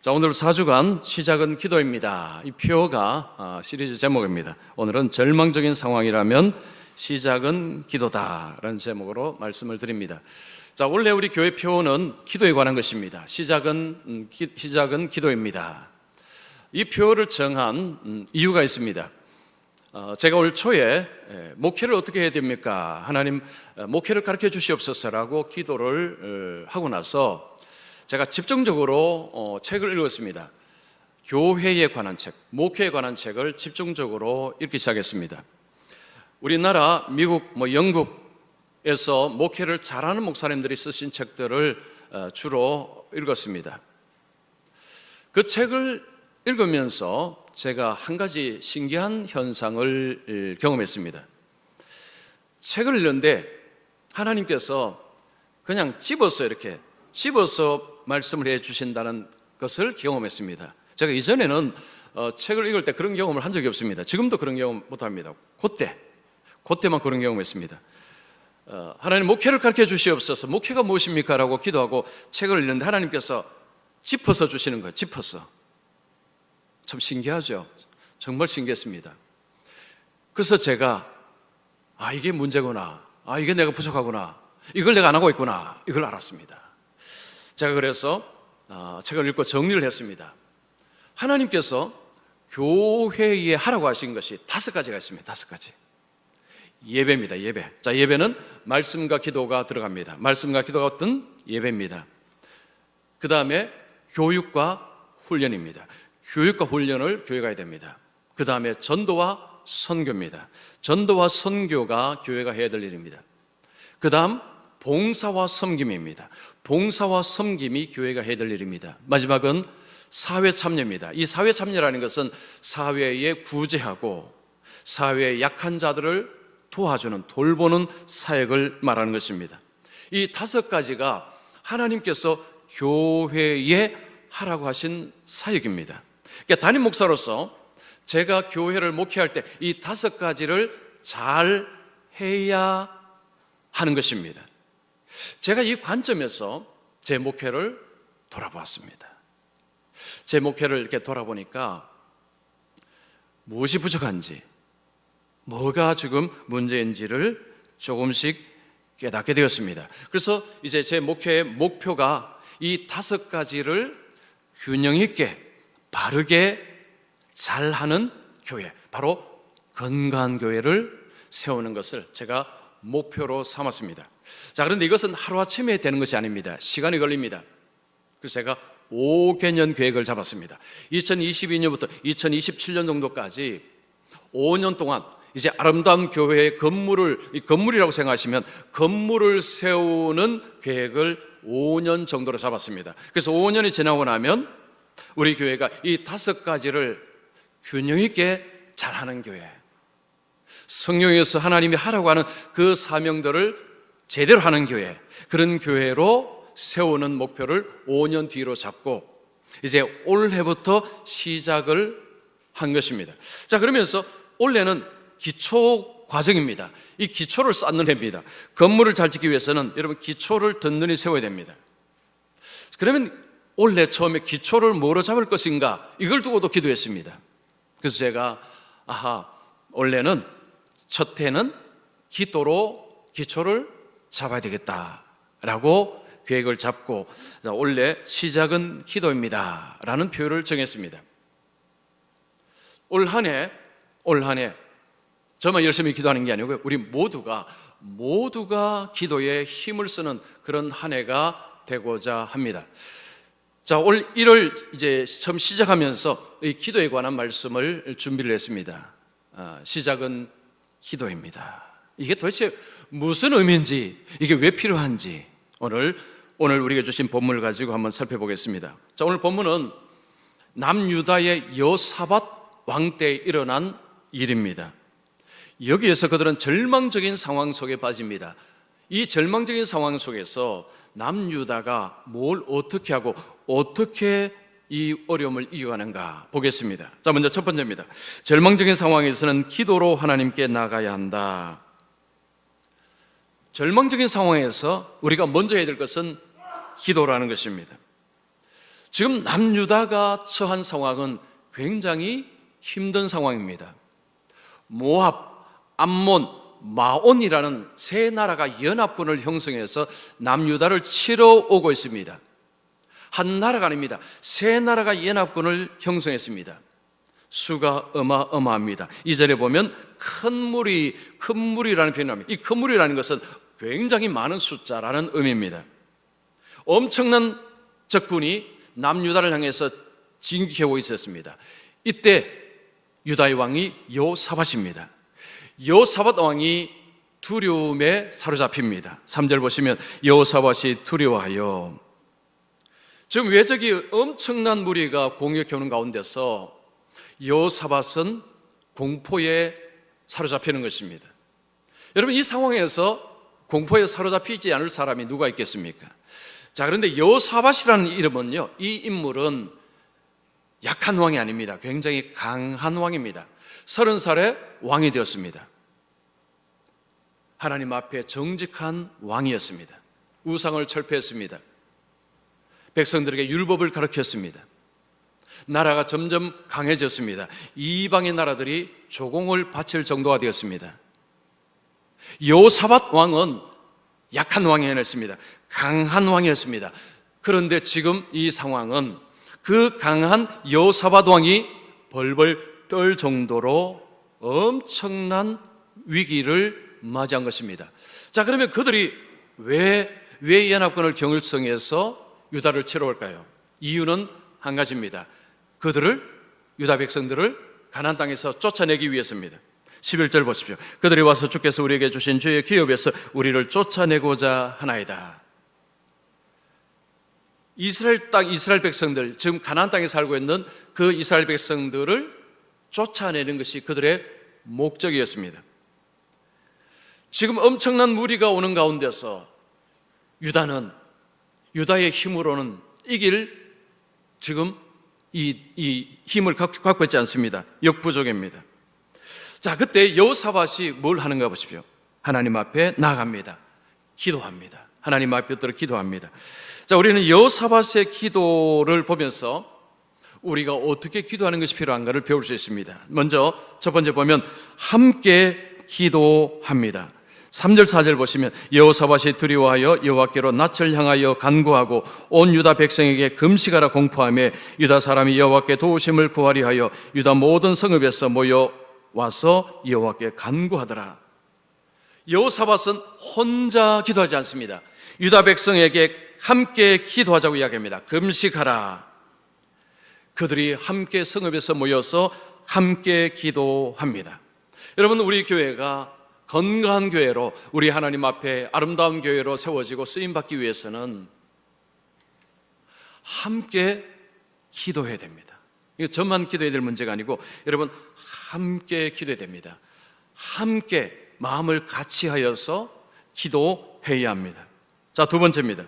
자, 오늘 4주간 시작은 기도입니다. 이 표가 시리즈 제목입니다. 오늘은 절망적인 상황이라면 시작은 기도다라는 제목으로 말씀을 드립니다. 자, 원래 우리 교회 표는 기도에 관한 것입니다. 시작은 기도입니다. 이 표를 정한 이유가 있습니다. 제가 올 초에 목회를 어떻게 해야 됩니까? 하나님 목회를 가르쳐 주시옵소서라고 기도를 하고 나서 제가 집중적으로 책을 읽었습니다. 교회에 관한 책, 목회에 관한 책을 집중적으로 읽기 시작했습니다. 우리나라, 미국, 영국에서 목회를 잘하는 목사님들이 쓰신 책들을 주로 읽었습니다. 그 책을 읽으면서 제가 한 가지 신기한 현상을 경험했습니다. 책을 읽는데 하나님께서 그냥 집어서 말씀을 해 주신다는 것을 경험했습니다. 제가 이전에는 책을 읽을 때 그런 경험을 한 적이 없습니다. 지금도 그런 경험 못합니다. 그때만 그런 경험했습니다. 하나님 목회를 가르쳐 주시옵소서. 목회가 무엇입니까? 라고 기도하고 책을 읽는데 하나님께서 짚어서 주시는 거예요. 짚어서. 참 신기하죠. 정말 신기했습니다. 그래서 제가 이게 문제구나, 이게 내가 부족하구나, 이걸 내가 안 하고 있구나, 이걸 알았습니다. 제가 그래서 책을 읽고 정리를 했습니다. 하나님께서 교회에 하라고 하신 것이 5가지가 있습니다. 5가지. 예배입니다. 예배. 자, 예배는 말씀과 기도가 들어갑니다. 말씀과 기도가 어떤 예배입니다. 그 다음에 교육과 훈련입니다. 교육과 훈련을 교회가 해야 됩니다. 그 다음에 전도와 선교입니다. 전도와 선교가 교회가 해야 될 일입니다. 그 다음 봉사와 섬김입니다. 봉사와 섬김이 교회가 해야 될 일입니다. 마지막은 사회 참여입니다. 이 사회 참여라는 것은 사회에 구제하고 사회의 약한 자들을 도와주는, 돌보는 사역을 말하는 것입니다. 이 5가지가 하나님께서 교회에 하라고 하신 사역입니다. 그러니까 담임 목사로서 제가 교회를 목회할 때 이 5가지를 잘 해야 하는 것입니다. 제가 이 관점에서 제 목회를 돌아보았습니다. 제 목회를 이렇게 돌아보니까 무엇이 부족한지, 뭐가 지금 문제인지를 조금씩 깨닫게 되었습니다. 그래서 이제 제 목회의 목표가 이 5가지를 균형 있게 바르게 잘하는 교회, 바로 건강한 교회를 세우는 것을 제가 목표로 삼았습니다. 자, 그런데 이것은 하루아침에 되는 것이 아닙니다. 시간이 걸립니다. 그래서 제가 5개년 계획을 잡았습니다. 2022년부터 2027년 정도까지 5년 동안 이제 아름다운 교회의 건물이라고 생각하시면 건물을 세우는 계획을 5년 정도로 잡았습니다. 그래서 5년이 지나고 나면 우리 교회가 이 5가지를 균형 있게 잘하는 교회, 성령에서 하나님이 하라고 하는 그 사명들을 제대로 하는 교회, 그런 교회로 세우는 목표를 5년 뒤로 잡고 이제 올해부터 시작을 한 것입니다. 자, 그러면서 올해는 기초 과정입니다. 이 기초를 쌓는 해입니다. 건물을 잘 짓기 위해서는 여러분 기초를 든든히 세워야 됩니다. 그러면 올해 처음에 기초를 뭐로 잡을 것인가, 이걸 두고도 기도했습니다. 그래서 제가 올해는 첫 해는 기도로 기초를 잡아야 되겠다라고 계획을 잡고 올해 시작은 기도입니다 라는 표를 정했습니다. 올 한 해 저만 열심히 기도하는 게 아니고 우리 모두가 기도에 힘을 쓰는 그런 한 해가 되고자 합니다. 자, 올 1월 이제 처음 시작하면서 이 기도에 관한 말씀을 준비를 했습니다. 시작은 기도입니다. 이게 도대체 무슨 의미인지, 이게 왜 필요한지 오늘 우리가 주신 본문을 가지고 한번 살펴보겠습니다. 자, 오늘 본문은 남유다의 여사밧 왕 때 일어난 일입니다. 여기에서 그들은 절망적인 상황 속에 빠집니다. 이 절망적인 상황 속에서 남유다가 뭘 어떻게 하고 어떻게 이 어려움을 이겨가는가 보겠습니다. 자, 먼저 첫 번째입니다. 절망적인 상황에서는 기도로 하나님께 나가야 한다. 절망적인 상황에서 우리가 먼저 해야 될 것은 기도라는 것입니다. 지금 남유다가 처한 상황은 굉장히 힘든 상황입니다. 모압, 암몬, 마온이라는 세 나라가 연합군을 형성해서 남유다를 치러 오고 있습니다. 한 나라가 아닙니다. 세 나라가 연합군을 형성했습니다. 수가 어마어마합니다. 이 절에 보면 큰 무리라는 표현을 합니다. 이 큰 무리라는 것은 굉장히 많은 숫자라는 의미입니다. 엄청난 적군이 남유다를 향해서 진격해오고 있었습니다. 이때 유다의 왕이 여호사밧입니다. 여호사밧 왕이 두려움에 사로잡힙니다. 3절 보시면 여호사밧이 두려워하여. 지금 외적이 엄청난 무리가 공격해오는 가운데서 여호사밧은 공포에 사로잡히는 것입니다. 여러분, 이 상황에서 공포에 사로잡히지 않을 사람이 누가 있겠습니까? 자, 그런데 여호사밧이라는 이름은요, 이 인물은 약한 왕이 아닙니다. 굉장히 강한 왕입니다. 30살에 왕이 되었습니다. 하나님 앞에 정직한 왕이었습니다. 우상을 철폐했습니다. 백성들에게 율법을 가르쳤습니다. 나라가 점점 강해졌습니다. 이방의 나라들이 조공을 바칠 정도가 되었습니다. 여호사밧 왕은 약한 왕이 아니었습니다. 강한 왕이었습니다. 그런데 지금 이 상황은 그 강한 여호사밧 왕이 벌벌 떨 정도로 엄청난 위기를 맞이한 것입니다. 자, 그러면 그들이 왜 연합군을 경을성해서 유다를 치러 올까요? 이유는 한 가지입니다. 유다 백성들을 가나안 땅에서 쫓아내기 위해서입니다. 11절 보십시오. 그들이 와서 주께서 우리에게 주신 주의 기업에서 우리를 쫓아내고자 하나이다. 이스라엘 백성들, 지금 가나안 땅에 살고 있는 그 이스라엘 백성들을 쫓아내는 것이 그들의 목적이었습니다. 지금 엄청난 무리가 오는 가운데서 유다의 힘으로는 이길 지금 이 힘을 갖고 있지 않습니다. 역부족입니다. 자, 그때 여호사밧이 뭘 하는가 보십시오. 하나님 앞에 나아갑니다. 기도합니다. 하나님 앞에 엎드려 기도합니다. 자, 우리는 여호사밧의 기도를 보면서 우리가 어떻게 기도하는 것이 필요한가를 배울 수 있습니다. 먼저 첫 번째 보면 함께 기도합니다. 3절 4절 보시면 여호사밧이 두려워하여 여호와께로 낯을 향하여 간구하고 온 유다 백성에게 금식하라 공포하며 유다 사람이 여호와께 도우심을 구하리 하여 유다 모든 성읍에서 모여와서 여호와께 간구하더라. 여호사밧은 혼자 기도하지 않습니다. 유다 백성에게 함께 기도하자고 이야기합니다. 금식하라. 그들이 함께 성읍에서 모여서 함께 기도합니다. 여러분, 우리 교회가 건강한 교회로, 우리 하나님 앞에 아름다운 교회로 세워지고 쓰임받기 위해서는 함께 기도해야 됩니다. 이거 저만 기도해야 될 문제가 아니고 여러분 함께 기도해야 됩니다. 함께 마음을 같이 하여서 기도해야 합니다. 자, 두 번째입니다.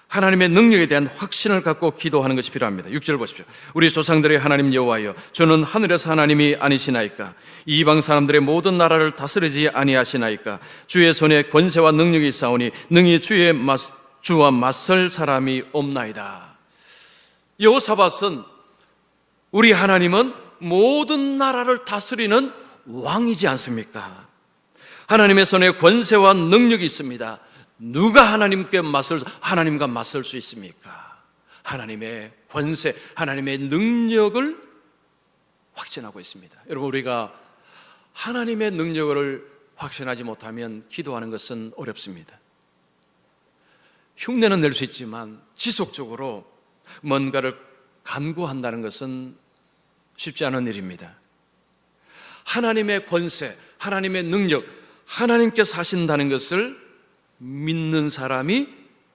하나님의 능력에 대한 확신을 갖고 기도하는 것이 필요합니다. 6절 보십시오. 우리 조상들의 하나님 여호와여, 주는 하늘에서 하나님이 아니시나이까? 이방 사람들의 모든 나라를 다스리지 아니하시나이까? 주의 손에 권세와 능력이 있사오니 능히 주와 맞설 사람이 없나이다. 여호사밧은 우리 하나님은 모든 나라를 다스리는 왕이지 않습니까? 하나님의 손에 권세와 능력이 있습니다. 누가 하나님과 맞설 수 있습니까? 하나님의 권세, 하나님의 능력을 확신하고 있습니다. 여러분, 우리가 하나님의 능력을 확신하지 못하면 기도하는 것은 어렵습니다. 흉내는 낼 수 있지만 지속적으로 뭔가를 간구한다는 것은 쉽지 않은 일입니다. 하나님의 권세, 하나님의 능력, 하나님께서 하신다는 것을 믿는 사람이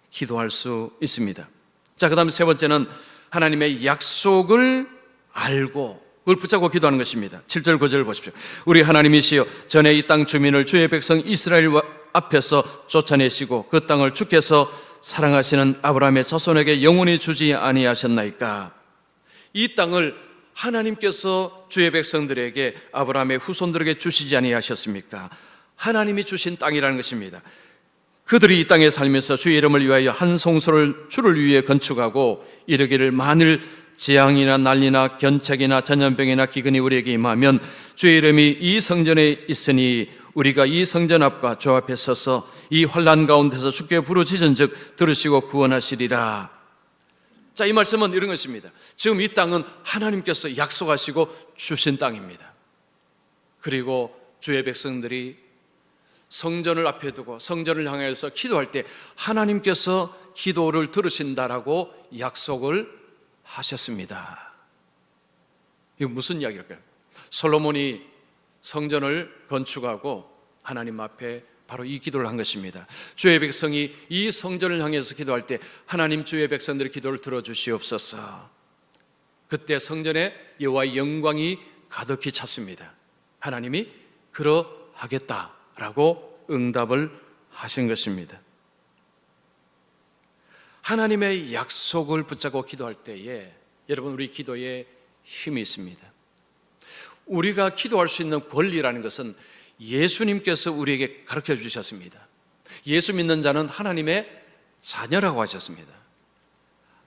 기도할 수 있습니다. 자, 그 다음에 세 번째는 하나님의 약속을 알고 그걸 붙잡고 기도하는 것입니다. 7절 9절 보십시오. 우리 하나님이시여, 전에 이 땅 주민을 주의 백성 이스라엘 앞에서 쫓아내시고 그 땅을 주께서 사랑하시는 아브라함의 자손에게 영원히 주지 아니하셨나이까? 이 땅을 하나님께서 주의 백성들에게, 아브라함의 후손들에게 주시지 아니하셨습니까? 하나님이 주신 땅이라는 것입니다. 그들이 이 땅에 살면서 주의 이름을 위하여 한 성소를 주를 위해 건축하고 이르기를 만일 재앙이나 난리나 견책이나 전염병이나 기근이 우리에게 임하면 주의 이름이 이 성전에 있으니 우리가 이 성전 앞과 주 앞에 서서 이 환난 가운데서 주께 부르짖은즉 들으시고 구원하시리라. 자, 이 말씀은 이런 것입니다. 지금 이 땅은 하나님께서 약속하시고 주신 땅입니다. 그리고 주의 백성들이 성전을 앞에 두고 성전을 향해서 기도할 때 하나님께서 기도를 들으신다라고 약속을 하셨습니다. 이거 무슨 이야기일까요? 솔로몬이 성전을 건축하고 하나님 앞에 바로 이 기도를 한 것입니다. 주의 백성이 이 성전을 향해서 기도할 때 하나님 주의 백성들의 기도를 들어주시옵소서. 그때 성전에 여호와의 영광이 가득히 찼습니다. 하나님이 그러하겠다라고 응답을 하신 것입니다. 하나님의 약속을 붙잡고 기도할 때에 여러분, 우리 기도에 힘이 있습니다. 우리가 기도할 수 있는 권리라는 것은 예수님께서 우리에게 가르쳐 주셨습니다. 예수 믿는 자는 하나님의 자녀라고 하셨습니다.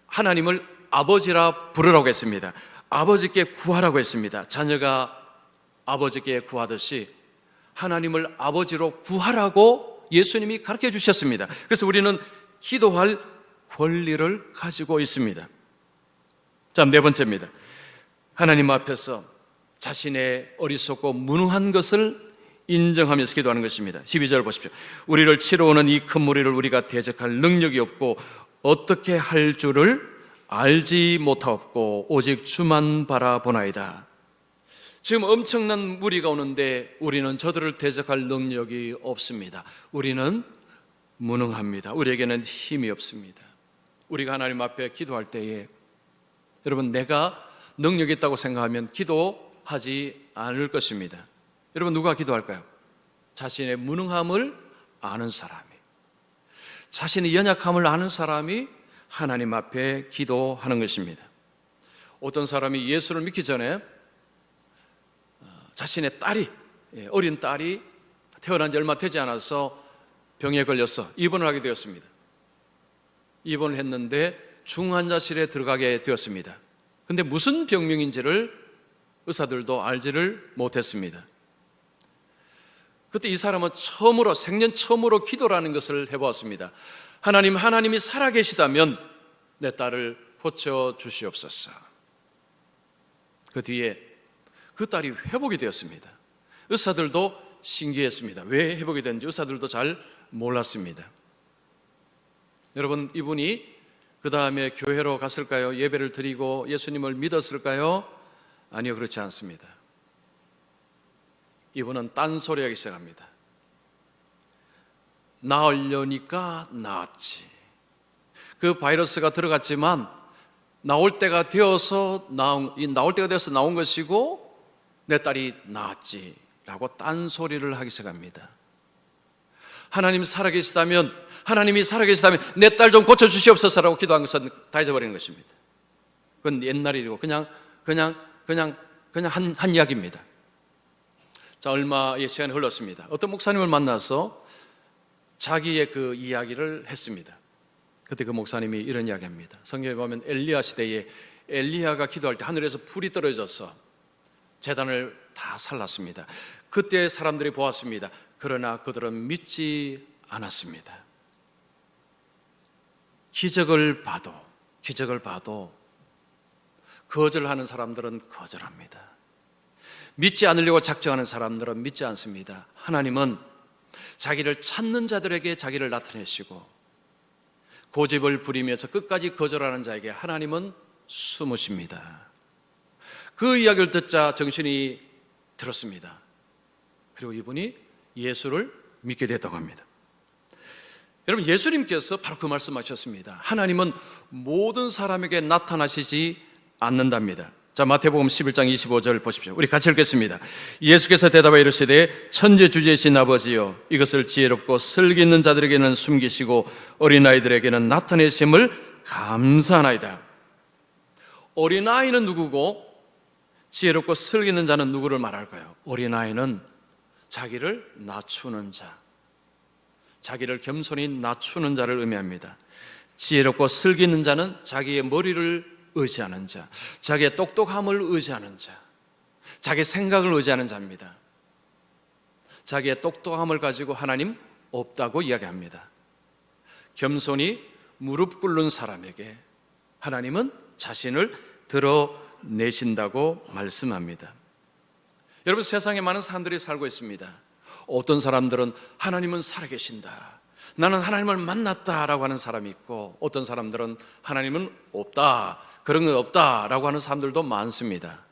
하나님을 아버지라 부르라고 했습니다. 아버지께 구하라고 했습니다. 자녀가 아버지께 구하듯이 하나님을 아버지로 구하라고 예수님이 가르쳐 주셨습니다. 그래서 우리는 기도할 권리를 가지고 있습니다. 자, 네 번째입니다. 하나님 앞에서 자신의 어리석고 무능한 것을 인정하면서 기도하는 것입니다. 12절 보십시오. 우리를 치러오는 이 큰 무리를 우리가 대적할 능력이 없고 어떻게 할 줄을 알지 못하옵고 오직 주만 바라보나이다. 지금 엄청난 무리가 오는데 우리는 저들을 대적할 능력이 없습니다. 우리는 무능합니다. 우리에게는 힘이 없습니다. 우리가 하나님 앞에 기도할 때에 여러분, 내가 능력이 있다고 생각하면 기도하지 않을 것입니다. 여러분, 누가 기도할까요? 자신의 무능함을 아는 사람이, 자신의 연약함을 아는 사람이 하나님 앞에 기도하는 것입니다. 어떤 사람이 예수를 믿기 전에 자신의 딸이, 어린 딸이 태어난 지 얼마 되지 않아서 병에 걸려서 입원을 하게 되었습니다. 입원을 했는데 중환자실에 들어가게 되었습니다. 그런데 무슨 병명인지를 의사들도 알지를 못했습니다. 그때 이 사람은 생전 처음으로 기도라는 것을 해보았습니다. 하나님이 살아계시다면 내 딸을 고쳐주시옵소서. 그 뒤에 그 딸이 회복이 되었습니다. 의사들도 신기했습니다. 왜 회복이 됐는지 의사들도 잘 몰랐습니다. 여러분, 이분이 그 다음에 교회로 갔을까요? 예배를 드리고 예수님을 믿었을까요? 아니요, 그렇지 않습니다. 이분은 딴소리하기 시작합니다. 나으려니까 나았지. 그 바이러스가 들어갔지만 나올 때가 되어서 나온 것이고 내 딸이 나았지 라고 딴소리를 하기 시작합니다. 하나님이 살아계시다면 내 딸 좀 고쳐주시옵소서라고 기도한 것은 다 잊어버리는 것입니다. 그건 옛날 일이고 그냥 한 이야기입니다. 자, 얼마의 시간이 흘렀습니다. 어떤 목사님을 만나서 자기의 그 이야기를 했습니다. 그때 그 목사님이 이런 이야기합니다. 성경에 보면 엘리야 시대에 엘리야가 기도할 때 하늘에서 불이 떨어져서 제단을 다 살랐습니다. 그때 사람들이 보았습니다. 그러나 그들은 믿지 않았습니다. 기적을 봐도 거절하는 사람들은 거절합니다. 믿지 않으려고 작정하는 사람들은 믿지 않습니다. 하나님은 자기를 찾는 자들에게 자기를 나타내시고 고집을 부리면서 끝까지 거절하는 자에게 하나님은 숨으십니다. 그 이야기를 듣자 정신이 들었습니다. 그리고 이분이 예수를 믿게 됐다고 합니다. 여러분, 예수님께서 바로 그 말씀하셨습니다. 하나님은 모든 사람에게 나타나시지 않는답니다. 자, 마태복음 11장 25절 보십시오. 우리 같이 읽겠습니다. 예수께서 대답하여 이르시되 천지주제이신 아버지여, 이것을 지혜롭고 슬기 있는 자들에게는 숨기시고 어린아이들에게는 나타내심을 감사하나이다. 어린아이는 누구고 지혜롭고 슬기 있는 자는 누구를 말할까요? 어린아이는 자기를 낮추는 자, 자기를 겸손히 낮추는 자를 의미합니다. 지혜롭고 슬기 있는 자는 자기의 머리를 의지하는 자, 자기의 똑똑함을 의지하는 자, 자기 생각을 의지하는 자입니다. 자기의 똑똑함을 가지고 하나님 없다고 이야기합니다. 겸손히 무릎 꿇는 사람에게 하나님은 자신을 드러내신다고 말씀합니다. 여러분, 세상에 많은 사람들이 살고 있습니다. 어떤 사람들은 하나님은 살아계신다, 나는 하나님을 만났다라고 하는 사람이 있고, 어떤 사람들은 하나님은 없다, 그런 건 없다라고 하는 사람들도 많습니다.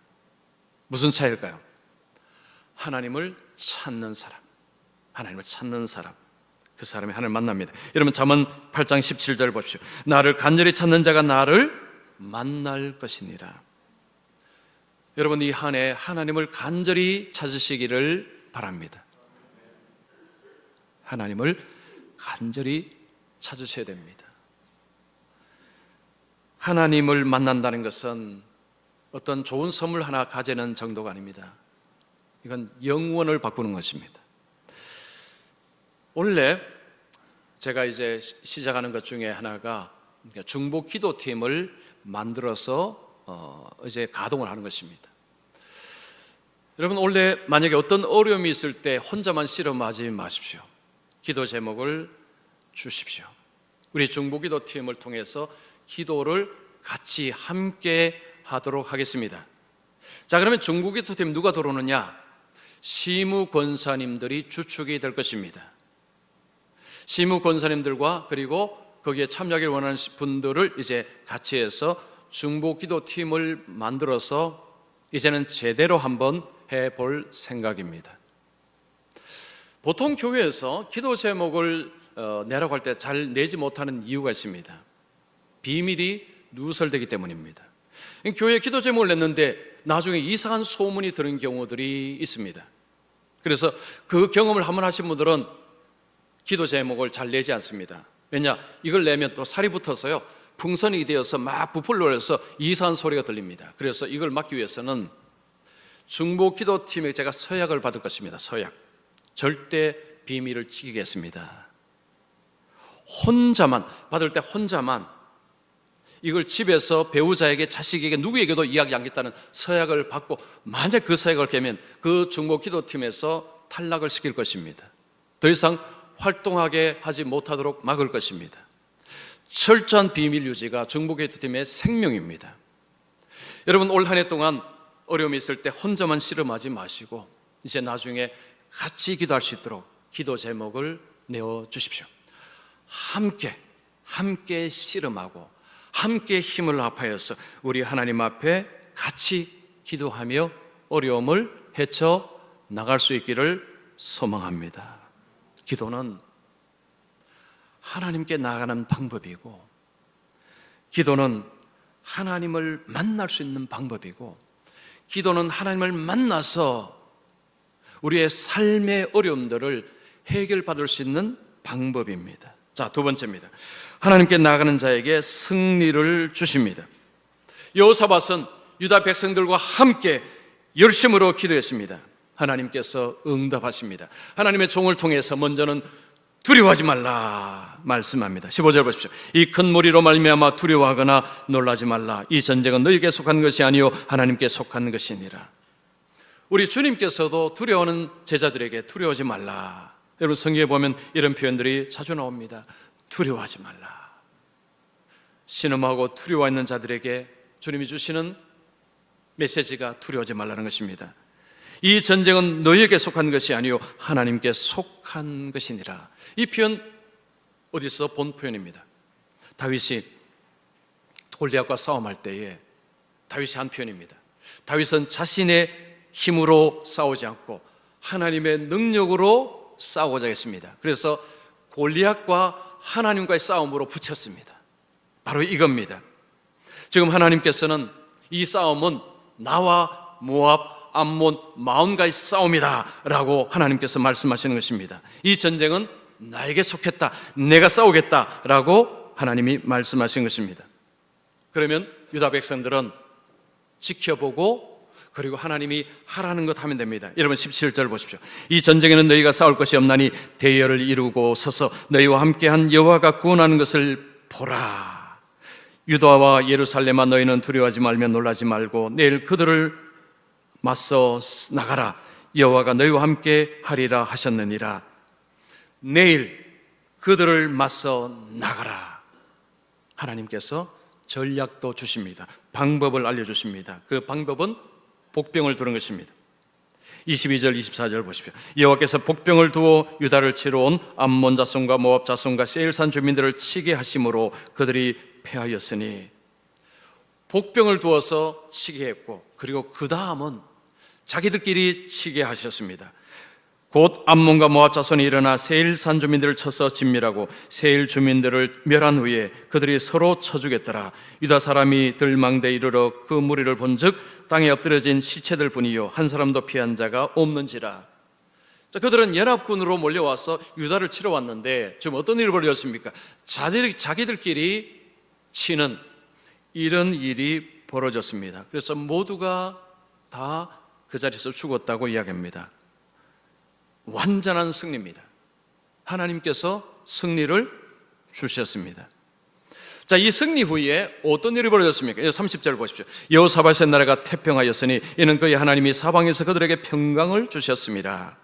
무슨 차이일까요? 하나님을 찾는 사람, 하나님을 찾는 사람, 그 사람이 하나님을 만납니다. 여러분, 잠언 8장 17절 보십시오. 나를 간절히 찾는 자가 나를 만날 것이니라. 여러분, 이 한 해 하나님을 간절히 찾으시기를 바랍니다. 하나님을 간절히 찾으셔야 됩니다. 하나님을 만난다는 것은 어떤 좋은 선물 하나 가지는 정도가 아닙니다. 이건 영원을 바꾸는 것입니다. 원래 제가 이제 시작하는 것 중에 하나가 중보 기도팀을 만들어서 이제 가동을 하는 것입니다. 여러분, 원래 만약에 어떤 어려움이 있을 때 혼자만 씨름하지 마십시오. 기도 제목을 주십시오. 우리 중보 기도팀을 통해서 기도를 같이 함께 하도록 하겠습니다. 자, 그러면 중보 기도팀 누가 들어오느냐? 시무 권사님들이 주축이 될 것입니다. 시무 권사님들과 그리고 거기에 참여하기를 원하는 분들을 이제 같이 해서 중보 기도팀을 만들어서 이제는 제대로 한번 해볼 생각입니다. 보통 교회에서 기도 제목을 내라고 할 때 잘 내지 못하는 이유가 있습니다. 비밀이 누설되기 때문입니다. 교회에 기도 제목을 냈는데 나중에 이상한 소문이 드는 경우들이 있습니다. 그래서 그 경험을 한번 하신 분들은 기도 제목을 잘 내지 않습니다. 왜냐? 이걸 내면 또 살이 붙어서요, 풍선이 되어서 막 부풀려 해서 이상한 소리가 들립니다. 그래서 이걸 막기 위해서는 중보 기도팀에 제가 서약을 받을 것입니다. 서약. 절대 비밀을 지키겠습니다. 혼자만, 받을 때 혼자만 이걸 집에서 배우자에게, 자식에게, 누구에게도 이야기 안 하겠다는 서약을 받고, 만약 그 서약을 깨면 그 중보 기도팀에서 탈락을 시킬 것입니다. 더 이상 활동하게 하지 못하도록 막을 것입니다. 철저한 비밀 유지가 중보 기도팀의 생명입니다. 여러분, 올 한 해 동안 어려움이 있을 때 혼자만 씨름하지 마시고 이제 나중에 같이 기도할 수 있도록 기도 제목을 내어 주십시오. 함께 씨름하고 함께 힘을 합하여서 우리 하나님 앞에 같이 기도하며 어려움을 헤쳐 나갈 수 있기를 소망합니다. 기도는 하나님께 나아가는 방법이고, 기도는 하나님을 만날 수 있는 방법이고, 기도는 하나님을 만나서 우리의 삶의 어려움들을 해결받을 수 있는 방법입니다. 자, 두 번째입니다. 하나님께 나아가는 자에게 승리를 주십니다. 여호사밧은 유다 백성들과 함께 열심으로 기도했습니다. 하나님께서 응답하십니다. 하나님의 종을 통해서 먼저는 두려워하지 말라 말씀합니다. 15절 보십시오. 이 큰 무리로 말미암아 두려워하거나 놀라지 말라. 이 전쟁은 너희에게 속한 것이 아니요 하나님께 속한 것이니라. 우리 주님께서도 두려워하는 제자들에게 두려워하지 말라. 여러분, 성경에 보면 이런 표현들이 자주 나옵니다. 두려워하지 말라. 신음하고 두려워하는 자들에게 주님이 주시는 메시지가 두려워하지 말라는 것입니다. 이 전쟁은 너희에게 속한 것이 아니요 하나님께 속한 것이니라. 이 표현 어디서 본 표현입니다. 다윗이 골리앗과 싸움할 때에 다윗이 한 표현입니다. 다윗은 자신의 힘으로 싸우지 않고 하나님의 능력으로 싸우고자 했습니다. 그래서 골리앗과 하나님과의 싸움으로 붙였습니다. 바로 이겁니다. 지금 하나님께서는 이 싸움은 나와 모압, 암몬, 마온과의 싸움이다 라고 하나님께서 말씀하시는 것입니다. 이 전쟁은 나에게 속했다, 내가 싸우겠다 라고 하나님이 말씀하신 것입니다. 그러면 유다 백성들은 지켜보고 그리고 하나님이 하라는 것 하면 됩니다. 여러분 17절 보십시오. 이 전쟁에는 너희가 싸울 것이 없나니 대열을 이루고 서서 너희와 함께한 여호와가 구원하는 것을 보라. 유다와 예루살렘아 너희는 두려워하지 말며 놀라지 말고 내일 그들을 맞서 나가라. 여호와가 너희와 함께 하리라 하셨느니라. 내일 그들을 맞서 나가라. 하나님께서 전략도 주십니다. 방법을 알려주십니다. 그 방법은 복병을 두는 것입니다. 22절 24절 보십시오. 여호와께서 복병을 두어 유다를 치러 온 암몬 자손과 모압 자손과 세일산 주민들을 치게 하심으로 그들이 패하였으니, 복병을 두어서 치게 했고, 그리고 그 다음은 자기들끼리 치게 하셨습니다. 곧 암몬과 모압 자손이 일어나 세일산 주민들을 쳐서 진멸하고 세일 주민들을 멸한 후에 그들이 서로 쳐주겠더라. 유다 사람이 들망대에 이르러 그 무리를 본즉 땅에 엎드려진 시체들 뿐이요 한 사람도 피한 자가 없는지라. 자, 그들은 연합군으로 몰려와서 유다를 치러 왔는데 지금 어떤 일이 벌어졌습니까? 자기들끼리 치는 이런 일이 벌어졌습니다. 그래서 모두가 다 그 자리에서 죽었다고 이야기합니다. 완전한 승리입니다. 하나님께서 승리를 주셨습니다. 자, 이 승리 후에 어떤 일이 벌어졌습니까? 30절 보십시오. 여호사밧의 나라가 태평하였으니 이는 그의 하나님이 사방에서 그들에게 평강을 주셨습니다.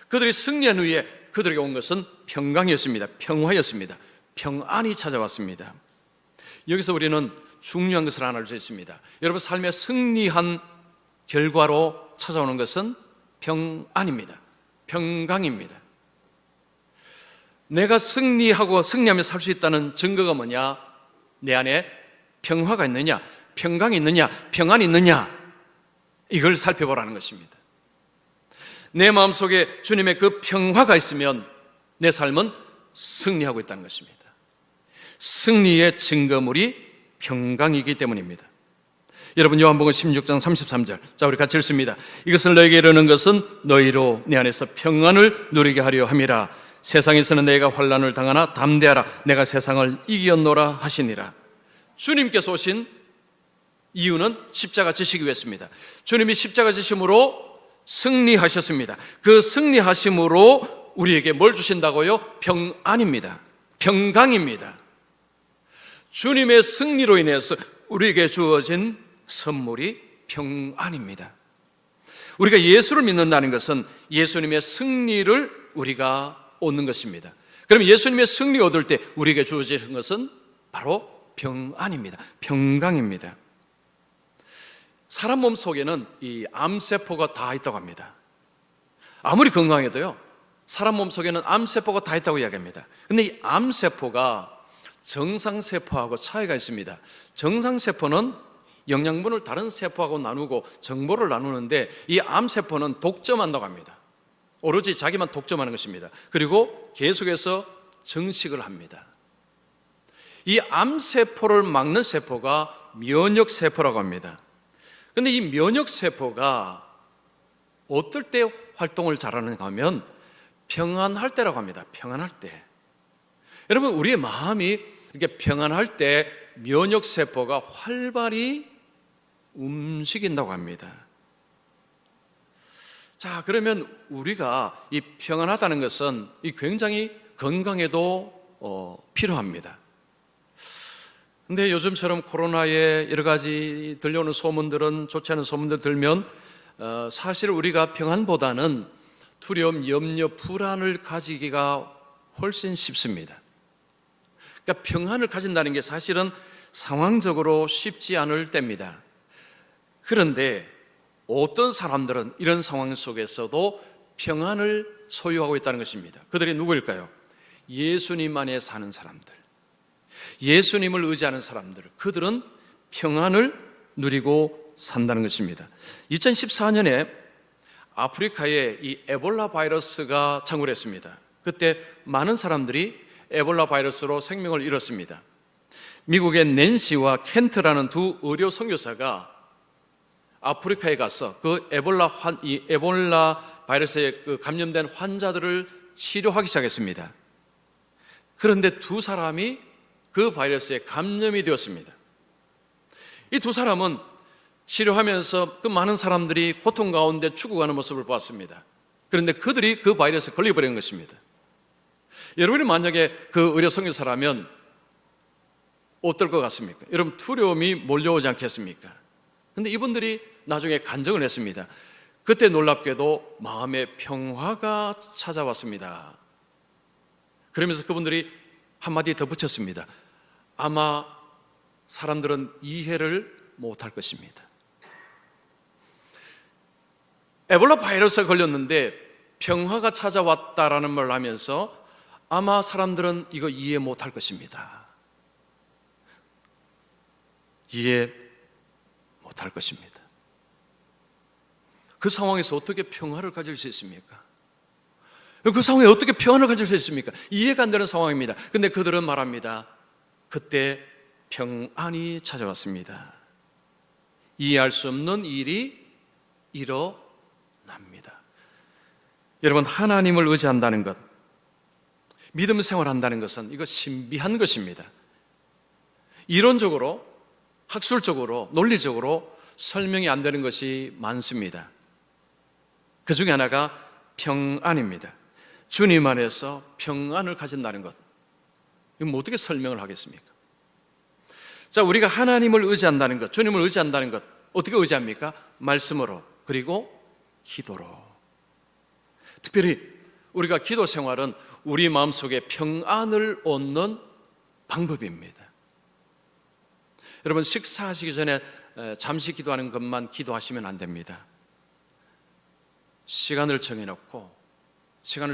그들이 승리한 후에 그들에게 온 것은 평강이었습니다. 평화였습니다. 평안이 찾아왔습니다. 여기서 우리는 중요한 것을 하나 알 수 있습니다. 여러분 삶의 승리한 결과로 찾아오는 것은 평안입니다. 평강입니다. 내가 승리하며 살 수 있다는 증거가 뭐냐? 내 안에 평화가 있느냐, 평강이 있느냐, 평안이 있느냐, 이걸 살펴보라는 것입니다. 내 마음속에 주님의 그 평화가 있으면 내 삶은 승리하고 있다는 것입니다. 승리의 증거물이 평강이기 때문입니다. 여러분 요한복음 16장 33절, 자 우리 같이 읽습니다. 이것을 너에게 이르는 것은 너희로 내 안에서 평안을 누리게 하려 함이라. 세상에서는 너희가 환난을 당하나 담대하라. 내가 세상을 이겼노라 하시니라. 주님께서 오신 이유는 십자가 지시기 위해서입니다. 주님이 십자가 지심으로 승리하셨습니다. 그 승리하심으로 우리에게 뭘 주신다고요? 평안입니다. 평강입니다. 주님의 승리로 인해서 우리에게 주어진 선물이 평안입니다. 우리가 예수를 믿는다는 것은 예수님의 승리를 우리가 얻는 것입니다. 그럼 예수님의 승리 얻을 때 우리에게 주어지는 것은 바로 평안입니다. 평강입니다. 사람 몸 속에는 이 암세포가 다 있다고 합니다. 아무리 건강해도요, 사람 몸 속에는 암세포가 다 있다고 이야기합니다. 근데 이 암세포가 정상세포하고 차이가 있습니다. 정상세포는 영양분을 다른 세포하고 나누고 정보를 나누는데 이 암세포는 독점한다고 합니다. 오로지 자기만 독점하는 것입니다. 그리고 계속해서 증식을 합니다. 이 암세포를 막는 세포가 면역세포라고 합니다. 그런데 이 면역세포가 어떨 때 활동을 잘하는가 하면 평안할 때라고 합니다. 평안할 때. 여러분 우리의 마음이 이렇게 평안할 때 면역세포가 활발히 움직인다고 합니다. 자, 그러면 우리가 이 평안하다는 것은 이 굉장히 건강에도 필요합니다. 근데 요즘처럼 코로나에 여러 가지 들려오는 소문들은, 좋지 않은 소문들 들면 사실 우리가 평안보다는 두려움, 염려, 불안을 가지기가 훨씬 쉽습니다. 그러니까 평안을 가진다는 게 사실은 상황적으로 쉽지 않을 때입니다. 그런데 어떤 사람들은 이런 상황 속에서도 평안을 소유하고 있다는 것입니다. 그들이 누구일까요? 예수님 안에 사는 사람들, 예수님을 의지하는 사람들, 그들은 평안을 누리고 산다는 것입니다. 2014년에 아프리카에 이 에볼라 바이러스가 창궐했습니다. 그때 많은 사람들이 에볼라 바이러스로 생명을 잃었습니다. 미국의 낸시와 켄트라는 두 의료 선교사가 아프리카에 가서 그 에볼라 바이러스에 감염된 환자들을 치료하기 시작했습니다. 그런데 두 사람이 그 바이러스에 감염이 되었습니다. 이 두 사람은 치료하면서 그 많은 사람들이 고통 가운데 죽어가는 모습을 보았습니다. 그런데 그들이 그 바이러스에 걸려버린 것입니다. 여러분이 만약에 그 의료 선교사라면 어떨 것 같습니까? 여러분 두려움이 몰려오지 않겠습니까? 그런데 이분들이 나중에 간증을 했습니다. 그때 놀랍게도 마음의 평화가 찾아왔습니다. 그러면서 그분들이 한마디 더 붙였습니다. 아마 사람들은 이해를 못할 것입니다. 에볼라 바이러스에 걸렸는데 평화가 찾아왔다라는 말을 하면서 아마 사람들은 이거 이해 못할 것입니다. 이해 못할 것입니다. 그 상황에서 어떻게 평화를 가질 수 있습니까? 그 상황에 어떻게 평안을 가질 수 있습니까? 이해가 안 되는 상황입니다. 근데 그들은 말합니다. 그때 평안이 찾아왔습니다. 이해할 수 없는 일이 일어납니다. 여러분, 하나님을 의지한다는 것, 믿음 생활한다는 것은 이거 신비한 것입니다. 이론적으로, 학술적으로, 논리적으로 설명이 안 되는 것이 많습니다. 그 중에 하나가 평안입니다. 주님 안에서 평안을 가진다는 것, 이건 뭐 어떻게 설명을 하겠습니까? 자, 우리가 하나님을 의지한다는 것, 주님을 의지한다는 것, 어떻게 의지합니까? 말씀으로, 그리고 기도로. 특별히 우리가 기도 생활은 우리 마음속에 평안을 얻는 방법입니다. 여러분, 식사하시기 전에 잠시 기도하는 것만 기도하시면 안 됩니다. 시간을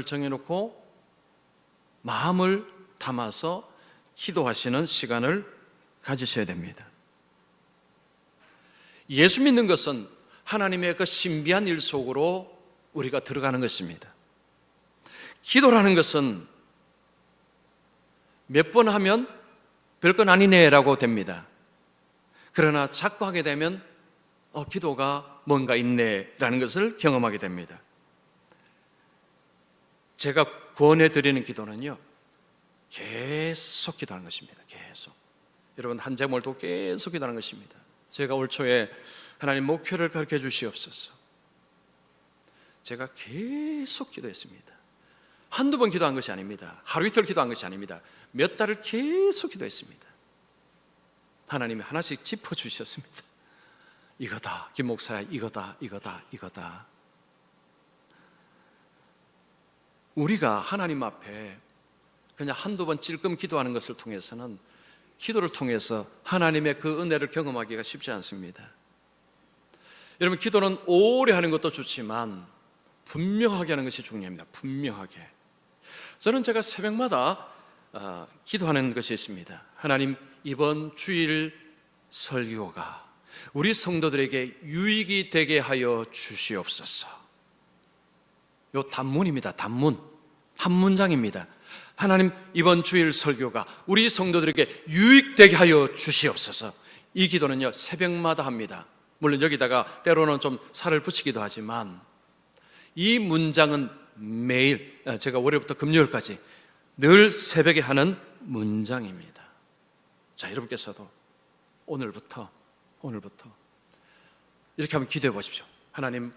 정해놓고 마음을 담아서 기도하시는 시간을 가지셔야 됩니다. 예수 믿는 것은 하나님의 그 신비한 일 속으로 우리가 들어가는 것입니다. 기도라는 것은 몇 번 하면 별건 아니네라고 됩니다. 그러나 자꾸 하게 되면 기도가 뭔가 있네라는 것을 경험하게 됩니다. 제가 권해드리는 기도는요, 계속 기도하는 것입니다. 계속. 여러분, 한 제목도 계속 기도하는 것입니다. 제가 올 초에 하나님 목표를 가르쳐 주시옵소서. 제가 계속 기도했습니다. 한두 번 기도한 것이 아닙니다. 하루 이틀 기도한 것이 아닙니다. 몇 달을 계속 기도했습니다. 하나님이 하나씩 짚어주셨습니다. 이거다, 김 목사야, 이거다. 우리가 하나님 앞에 그냥 한두 번 찔끔 기도하는 것을 통해서는, 기도를 통해서 하나님의 그 은혜를 경험하기가 쉽지 않습니다. 여러분, 기도는 오래 하는 것도 좋지만 분명하게 하는 것이 중요합니다. 분명하게. 저는 제가 새벽마다 기도하는 것이 있습니다. 하나님, 이번 주일 설교가 우리 성도들에게 유익이 되게 하여 주시옵소서. 요 단문입니다. 단문. 한 문장입니다. 하나님, 이번 주일 설교가 우리 성도들에게 유익되게 하여 주시옵소서. 이 기도는요, 새벽마다 합니다. 물론 여기다가 때로는 좀 살을 붙이기도 하지만 이 문장은 매일, 제가 월요일부터 금요일까지 늘 새벽에 하는 문장입니다. 자, 여러분께서도 오늘부터 이렇게 한번 기도해 보십시오. 하나님,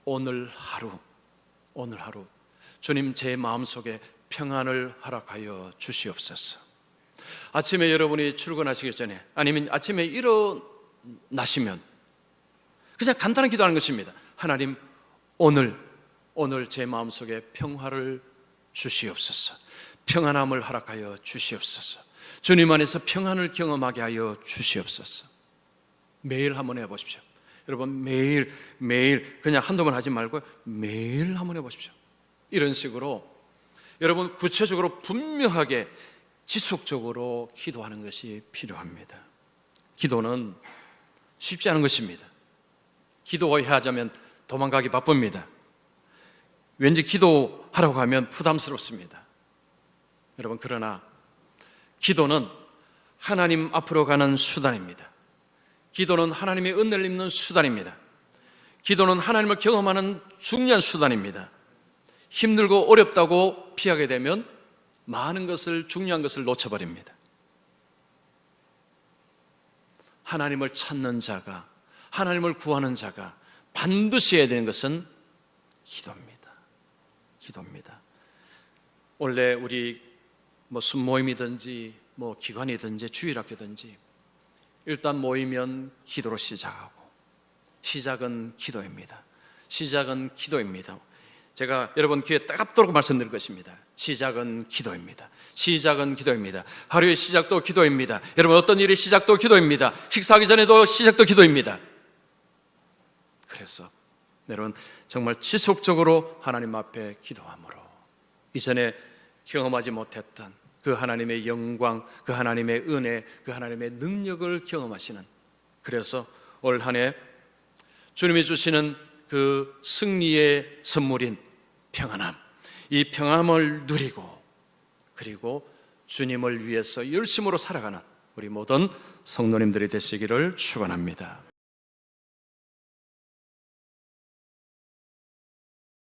오늘 하루 주님, 제 마음속에 평안을 허락하여 주시옵소서. 아침에 여러분이 출근하시기 전에, 아니면 아침에 일어나시면 그냥 간단한 기도하는 것입니다. 하나님, 오늘 제 마음속에 평화를 주시옵소서. 평안함을 허락하여 주시옵소서. 주님 안에서 평안을 경험하게 하여 주시옵소서. 매일 한번 해보십시오. 여러분, 매일 그냥 한두 번 하지 말고 매일 한번 해보십시오. 이런 식으로 여러분, 구체적으로 분명하게 지속적으로 기도하는 것이 필요합니다. 기도는 쉽지 않은 것입니다. 기도해야 하자면 도망가기 바쁩니다. 왠지 기도하라고 하면 부담스럽습니다. 여러분, 그러나 기도는 하나님 앞으로 가는 수단입니다. 기도는 하나님의 은혜를 입는 수단입니다. 기도는 하나님을 경험하는 중요한 수단입니다. 힘들고 어렵다고 피하게 되면 많은 것을, 중요한 것을 놓쳐버립니다. 하나님을 찾는 자가 하나님을 구하는 자가 반드시 해야 되는 것은 기도입니다. 기도입니다. 원래 우리 순모임이든지 기관이든지 주일학교든지 일단 모이면 기도로 시작하고, 시작은 기도입니다. 시작은 기도입니다. 제가 여러분 귀에 따갑도록 말씀드릴 것입니다. 시작은 기도입니다. 시작은 기도입니다. 하루의 시작도 기도입니다. 여러분 어떤 일의 시작도 기도입니다. 식사하기 전에도 시작도 기도입니다. 그래서 여러분 정말 지속적으로 하나님 앞에 기도함으로 이전에 경험하지 못했던 그 하나님의 영광, 그 하나님의 은혜, 그 하나님의 능력을 경험하시는, 그래서 올 한 해 주님이 주시는 그 승리의 선물인 평안함, 이 평안함을 누리고 그리고 주님을 위해서 열심으로 살아가는 우리 모든 성도님들이 되시기를 축원합니다.